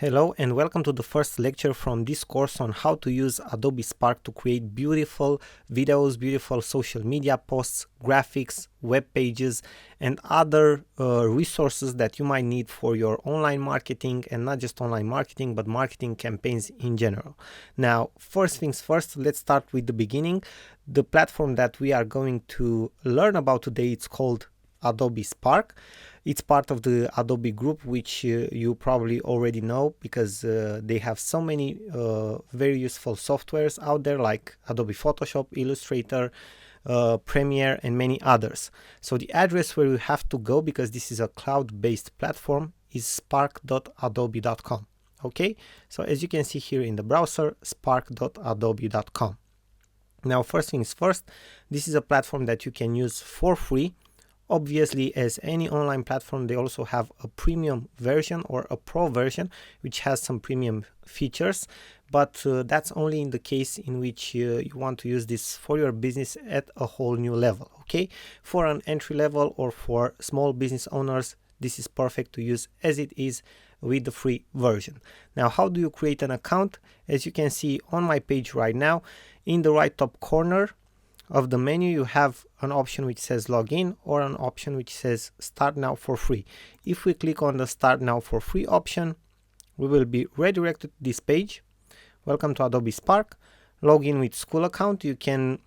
Hello and welcome to the first lecture from this course on how to use Adobe Spark to create beautiful videos, beautiful social media posts, graphics, web pages, and other resources that you might need for your online marketing, and not just online marketing, but marketing campaigns in general. Now, first things first, let's start with the beginning. The platform that we are going to learn about today, it's called Adobe Spark. It's part of the Adobe group, which you probably already know because they have so many very useful softwares out there like Adobe Photoshop, Illustrator, Premiere, and many others. So the address where you have to go, because this is a cloud-based platform, is spark.adobe.com. Okay, so as you can see here in the browser, spark.adobe.com. Now, first things first, this is a platform that you can use for free. Obviously, as any online platform, they also have a premium version or a pro version, which has some premium features, but that's only in the case in which you want to use this for your business at a whole new level. Okay, for an entry level or for small business owners, this is perfect to use as it is with the free version. Now, how do you create an account? As you can see on my page right now, in the right top corner of the menu, you have an option which says login or an option which says start now for free. If we click on the start now for free option, we will be redirected to this page. Welcome to Adobe Spark. Log in with school account. You can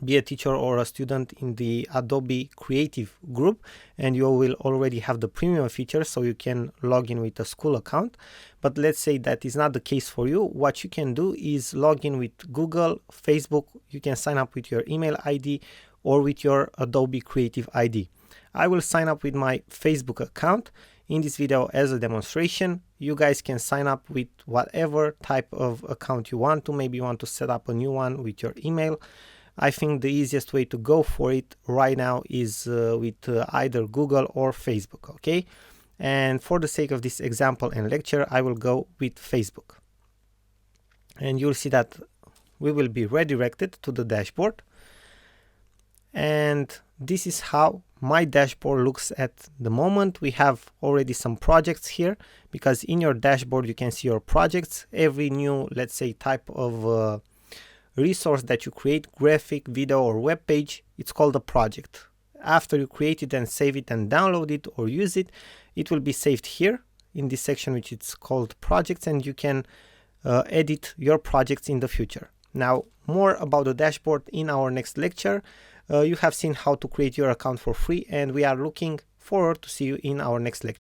be a teacher or a student in the Adobe Creative group, and you will already have the premium feature, so you can log in with a school account. But let's say that is not the case for you. What you can do is log in with Google, Facebook. You can sign up with your email ID or with your Adobe Creative ID. I will sign up with my Facebook account in this video as a demonstration. You guys can sign up with whatever type of account you want to. Maybe you want to set up a new one with your email. I think the easiest way to go for it right now is with either Google or Facebook, okay? And for the sake of this example and lecture, I will go with Facebook. And you'll see that we will be redirected to the dashboard. And this is how my dashboard looks at the moment. We have already some projects here, because in your dashboard you can see your projects. Every new, let's say, type of resource that you create, graphic, video, or web page, it's called a project. After you create it and save it and download it or use it, it will be saved here in this section, which is called projects, and you can edit your projects in the future. Now, more about the dashboard in our next lecture. You have seen how to create your account for free, and we are looking forward to see you in our next lecture.